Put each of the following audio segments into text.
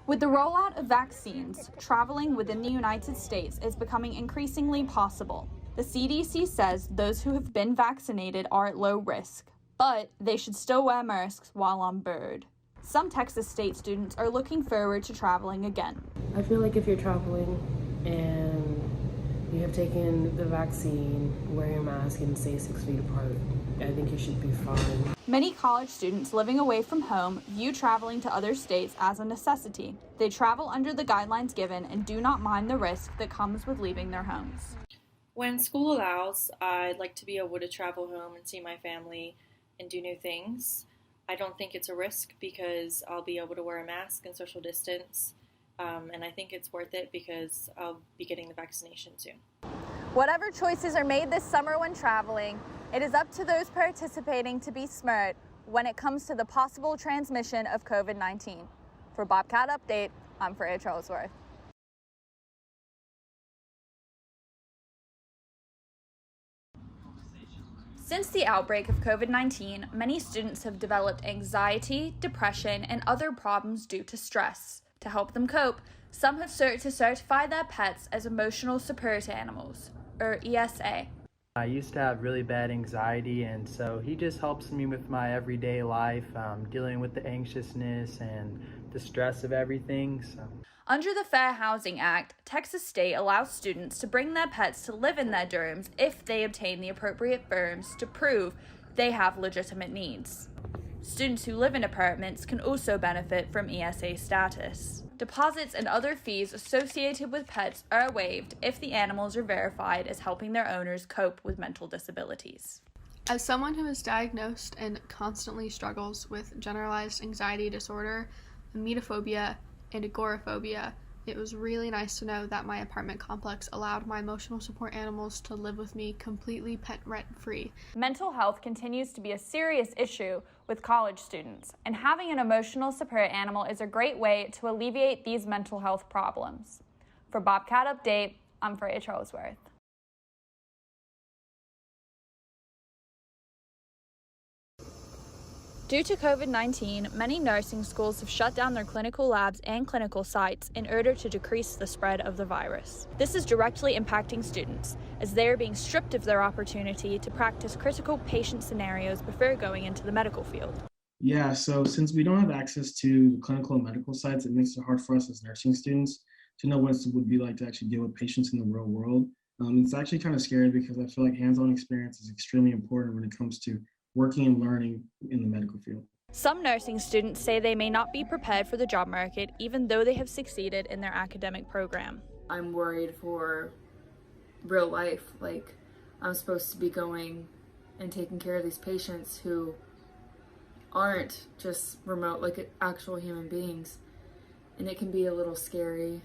With the rollout of vaccines, traveling within the United States is becoming increasingly possible. The CDC says those who have been vaccinated are at low risk, but they should still wear masks while on board. Some Texas state students are looking forward to traveling again. I feel like if you're traveling and you have taken the vaccine, wear your mask and stay 6 feet apart, I think you should be fine. Many college students living away from home view traveling to other states as a necessity. They travel under the guidelines given and do not mind the risk that comes with leaving their homes. When school allows, I'd like to be able to travel home and see my family and do new things. I don't think it's a risk because I'll be able to wear a mask and social distance, and I think it's worth it because I'll be getting the vaccination soon. Whatever choices are made this summer when traveling, it is up to those participating to be smart when it comes to the possible transmission of COVID-19. For Bobcat Update, I'm Freya Charlesworth. Since the outbreak of COVID-19, many students have developed anxiety, depression, and other problems due to stress. To help them cope, some have sought to certify their pets as emotional support animals, or ESA. I used to have really bad anxiety, and so he just helps me with my everyday life, dealing with the anxiousness and the stress of everything. Under the Fair Housing Act, Texas State allows students to bring their pets to live in their dorms if they obtain the appropriate forms to prove they have legitimate needs. Students who live in apartments can also benefit from ESA status. Deposits and other fees associated with pets are waived if the animals are verified as helping their owners cope with mental disabilities. As someone who is diagnosed and constantly struggles with generalized anxiety disorder, emetophobia, and agoraphobia, it was really nice to know that my apartment complex allowed my emotional support animals to live with me completely pet rent-free. Mental health continues to be a serious issue with college students, and having an emotional support animal is a great way to alleviate these mental health problems. For Bobcat Update, I'm Freya Charlesworth. Due to COVID-19, many nursing schools have shut down their clinical labs and clinical sites in order to decrease the spread of the virus. This is directly impacting students, as they are being stripped of their opportunity to practice critical patient scenarios before going into the medical field. Yeah, so since we don't have access to clinical and medical sites, it makes it hard for us as nursing students to know what it would be like to actually deal with patients in the real world. It's actually kind of scary because I feel like hands-on experience is extremely important when it comes to working and learning in the medical field. Some nursing students say they may not be prepared for the job market even though they have succeeded in their academic program. I'm worried for real life, like I'm supposed to be going and taking care of these patients who aren't just remote, like actual human beings, and it can be a little scary.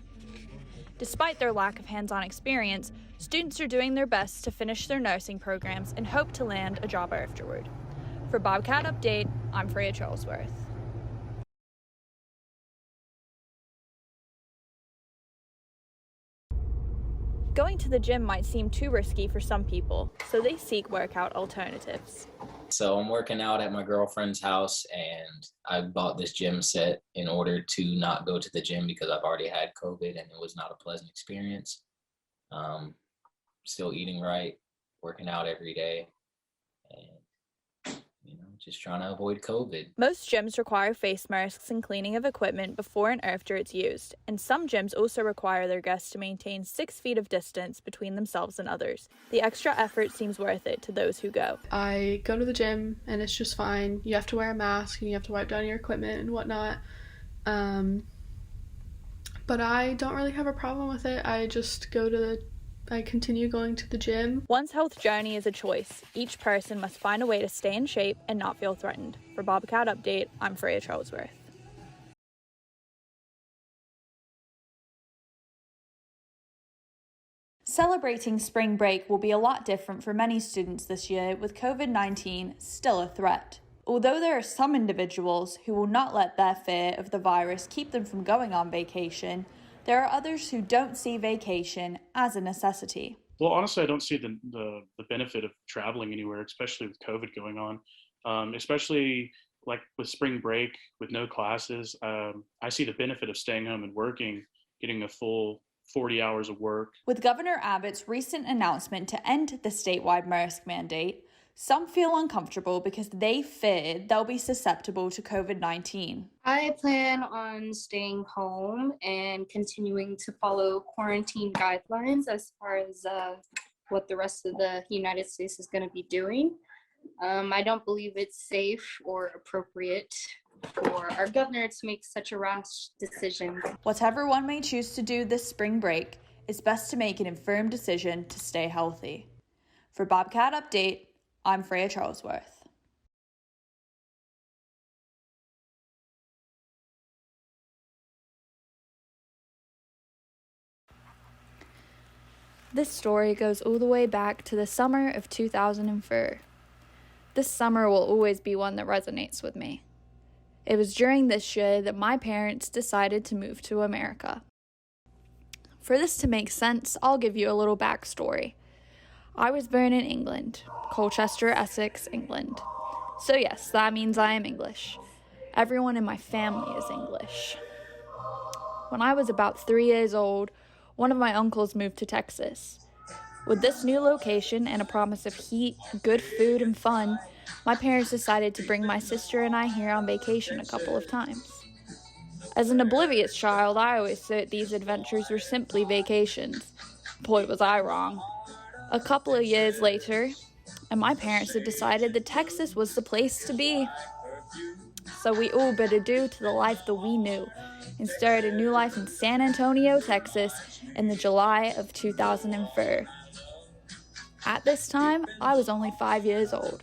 Despite their lack of hands-on experience, students are doing their best to finish their nursing programs and hope to land a job afterward. For Bobcat Update, I'm Freya Charlesworth. Going to the gym might seem too risky for some people, so they seek workout alternatives. So I'm working out at my girlfriend's house, and I bought this gym set in order to not go to the gym because I've already had COVID and it was not a pleasant experience. Still eating right, working out every day, and just trying to avoid COVID. Most gyms require face masks and cleaning of equipment before and after it's used, and some gyms also require their guests to maintain 6 feet of distance between themselves and others. The extra effort seems worth it to those who go. I go to the gym and it's just fine. You have to wear a mask and you have to wipe down your equipment and whatnot. But I don't really have a problem with it. I continue going to the gym. One's health journey is a choice. Each person must find a way to stay in shape and not feel threatened. For Bobcat Update, I'm Freya Charlesworth. Celebrating spring break will be a lot different for many students this year, with COVID-19 still a threat. Although there are some individuals who will not let their fear of the virus keep them from going on vacation, there are others who don't see vacation as a necessity. Well, honestly, I don't see the benefit of traveling anywhere, especially with COVID going on. Especially like with spring break, with no classes, I see the benefit of staying home and working, getting a full 40 hours of work. With Governor Abbott's recent announcement to end the statewide mask mandate, some feel uncomfortable because they fear they'll be susceptible to COVID-19. I plan on staying home and continuing to follow quarantine guidelines as far as what the rest of the United States is going to be doing. I don't believe it's safe or appropriate for our governor to make such a rash decision. Whatever one may choose to do this spring break, it's best to make an informed decision to stay healthy. For Bobcat Update, I'm Freya Charlesworth. This story goes all the way back to the summer of 2004. This summer will always be one that resonates with me. It was during this year that my parents decided to move to America. For this to make sense, I'll give you a little backstory. I was born in England, Colchester, Essex, England. So yes, that means I am English. Everyone in my family is English. When I was about 3 years old, one of my uncles moved to Texas. With this new location and a promise of heat, good food, and fun, my parents decided to bring my sister and I here on vacation a couple of times. As an oblivious child, I always thought these adventures were simply vacations. Boy, was I wrong. A couple of years later, and my parents had decided that Texas was the place to be. So we all bid adieu to the life that we knew and started a new life in San Antonio, Texas in the July of 2004. At this time, I was only 5 years old.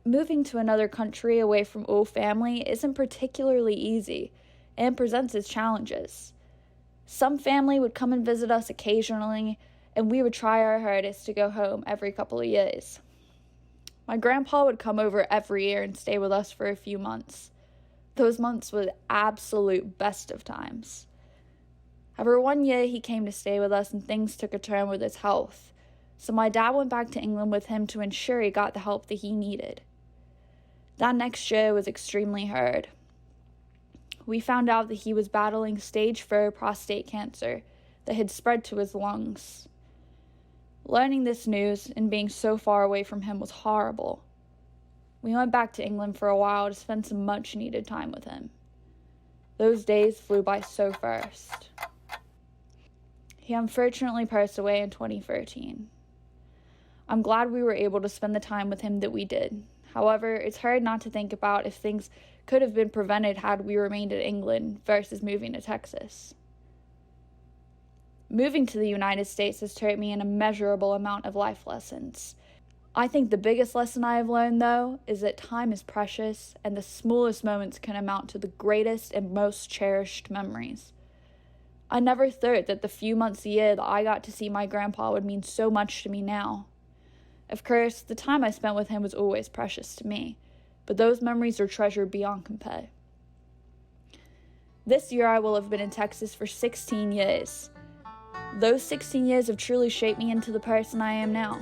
Moving to another country away from all family isn't particularly easy and presents its challenges. Some family would come and visit us occasionally, and we would try our hardest to go home every couple of years. My grandpa would come over every year and stay with us for a few months. Those months were the absolute best of times. However, one year he came to stay with us and things took a turn with his health, so my dad went back to England with him to ensure he got the help that he needed. That next year was extremely hard. We found out that he was battling stage 4 prostate cancer that had spread to his lungs. Learning this news and being so far away from him was horrible. We went back to England for a while to spend some much-needed time with him. Those days flew by so fast. He unfortunately passed away in 2013. I'm glad we were able to spend the time with him that we did. However, it's hard not to think about if things could have been prevented had we remained in England versus moving to Texas. Moving to the United States has taught me an immeasurable amount of life lessons. I think the biggest lesson I have learned, though, is that time is precious and the smallest moments can amount to the greatest and most cherished memories. I never thought that the few months a year that I got to see my grandpa would mean so much to me now. Of course, the time I spent with him was always precious to me, but those memories are treasured beyond compare. This year I will have been in Texas for 16 years. Those 16 years have truly shaped me into the person I am now.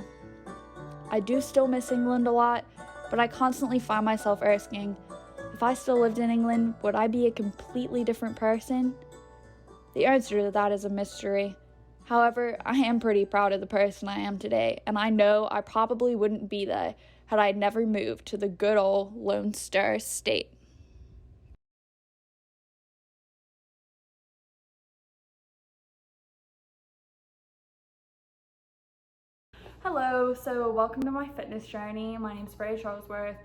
I do still miss England a lot, but I constantly find myself asking, if I still lived in England, would I be a completely different person? The answer to that is a mystery. However, I am pretty proud of the person I am today, and I know I probably wouldn't be there had I never moved to the good old Lone Star State. Hello, so welcome to my fitness journey. My name is Freya Charlesworth.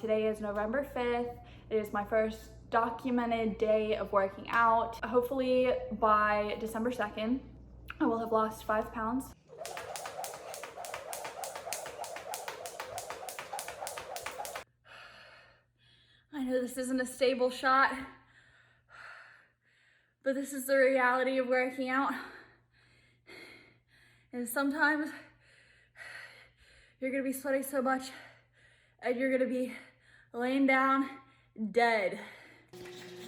Today is November 5th. It is my first documented day of working out. Hopefully by December 2nd, I will have lost 5 pounds. I know this isn't a stable shot, but this is the reality of working out. And sometimes you're gonna be sweating so much and you're gonna be laying down dead.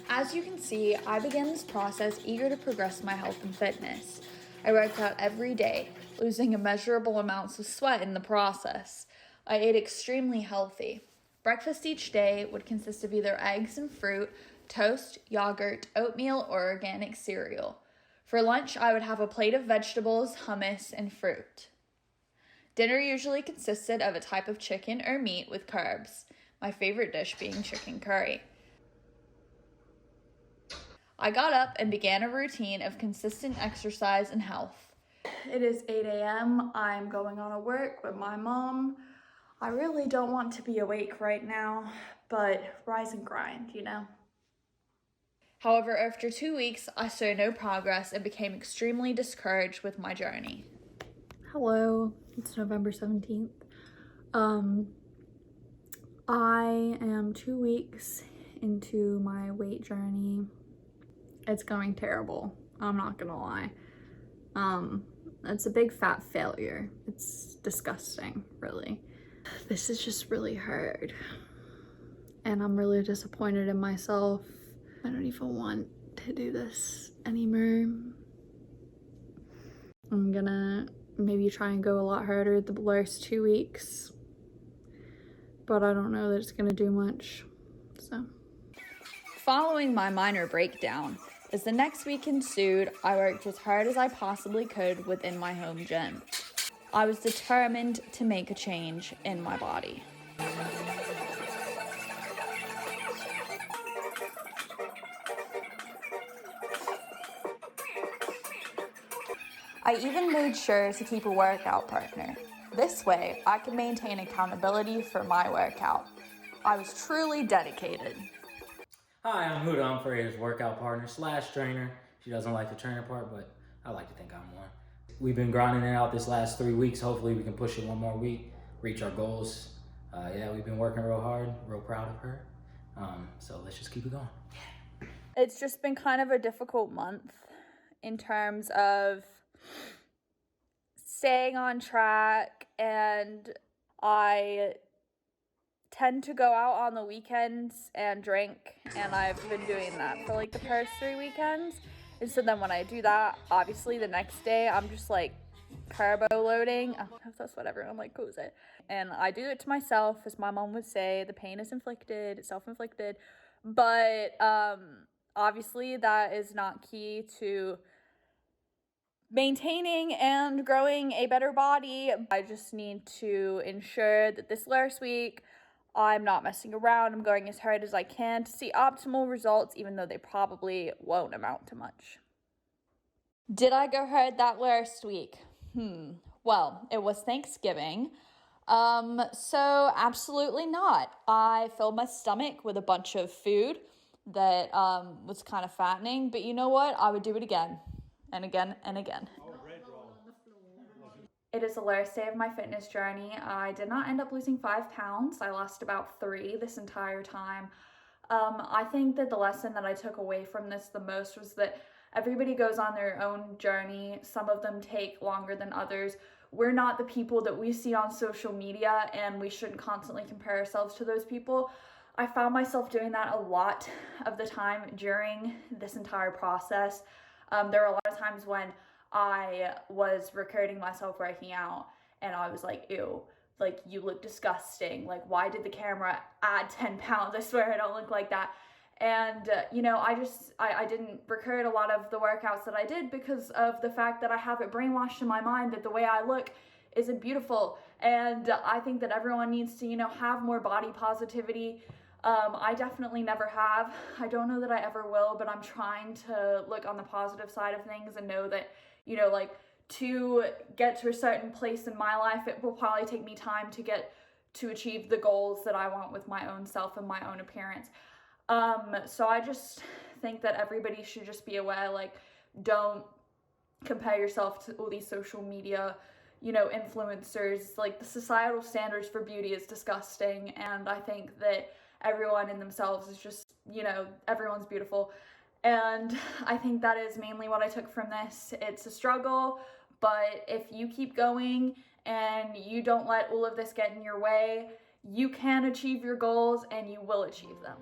As you can see, I began this process eager to progress my health and fitness. I worked out every day, losing immeasurable amounts of sweat in the process. I ate extremely healthy. Breakfast each day would consist of either eggs and fruit, toast, yogurt, oatmeal, or organic cereal. For lunch, I would have a plate of vegetables, hummus, and fruit. Dinner usually consisted of a type of chicken or meat with carbs, my favorite dish being chicken curry. I got up and began a routine of consistent exercise and health. It is 8 a.m. I'm going on to work with my mom. I really don't want to be awake right now, but rise and grind, you know? However, after 2 weeks, I saw no progress and became extremely discouraged with my journey. Hello, it's November 17th. I am 2 weeks into my weight journey. It's going terrible, I'm not gonna lie. It's a big fat failure. It's disgusting, really. This is just really hard. And I'm really disappointed in myself. I don't even want to do this anymore. I'm gonna maybe try and go a lot harder the last 2 weeks. But I don't know that it's gonna do much, so. Following my minor breakdown, as the next week ensued, I worked as hard as I possibly could within my home gym. I was determined to make a change in my body. I even made sure to keep a workout partner. This way, I could maintain accountability for my workout. I was truly dedicated. Hi, I'm Huda. I'm Freya's workout partner / trainer. She doesn't like the trainer part, but I like to think I'm one. We've been grinding it out this last 3 weeks. Hopefully we can push it one more week, reach our goals. Yeah, we've been working real hard, real proud of her. So let's just keep it going. It's just been kind of a difficult month in terms of staying on track, and I tend to go out on the weekends and drink, and I've been doing that for like the first 3 weekends. And so then when I do that, obviously the next day I'm just like carbo loading. I don't know if that's what everyone like calls it. And I do it to myself, as my mom would say, the pain is inflicted, it's self-inflicted. But obviously that is not key to maintaining and growing a better body. I just need to ensure that this last week I'm not messing around. I'm going as hard as I can to see optimal results, even though they probably won't amount to much. Did I go hard that last week? Well, it was Thanksgiving. So absolutely not. I filled my stomach with a bunch of food that was kind of fattening, but you know what? I would do it again and again and again. It is the last day of my fitness journey. I did not end up losing 5 pounds. I lost about 3 this entire time. I think that the lesson that I took away from this the most was that everybody goes on their own journey. Some of them take longer than others. We're not the people that we see on social media, and we shouldn't constantly compare ourselves to those people. I found myself doing that a lot of the time during this entire process. There were a lot of times when I was recording myself working out and I was like, ew, like you look disgusting. Like, why did the camera add 10 pounds? I swear I don't look like that. And, you know, I didn't record a lot of the workouts that I did because of the fact that I have it brainwashed in my mind that the way I look isn't beautiful. And I think that everyone needs to, you know, have more body positivity. I definitely never have. I don't know that I ever will, but I'm trying to look on the positive side of things and know that, you know, like, to get to a certain place in my life, it will probably take me time to achieve the goals that I want with my own self and my own appearance. So I just think that everybody should just be aware, like, don't compare yourself to all these social media, you know, influencers. Like, the societal standards for beauty is disgusting, and I think that everyone in themselves is just, you know, everyone's beautiful. And I think that is mainly what I took from this. It's a struggle, but if you keep going and you don't let all of this get in your way, you can achieve your goals and you will achieve them.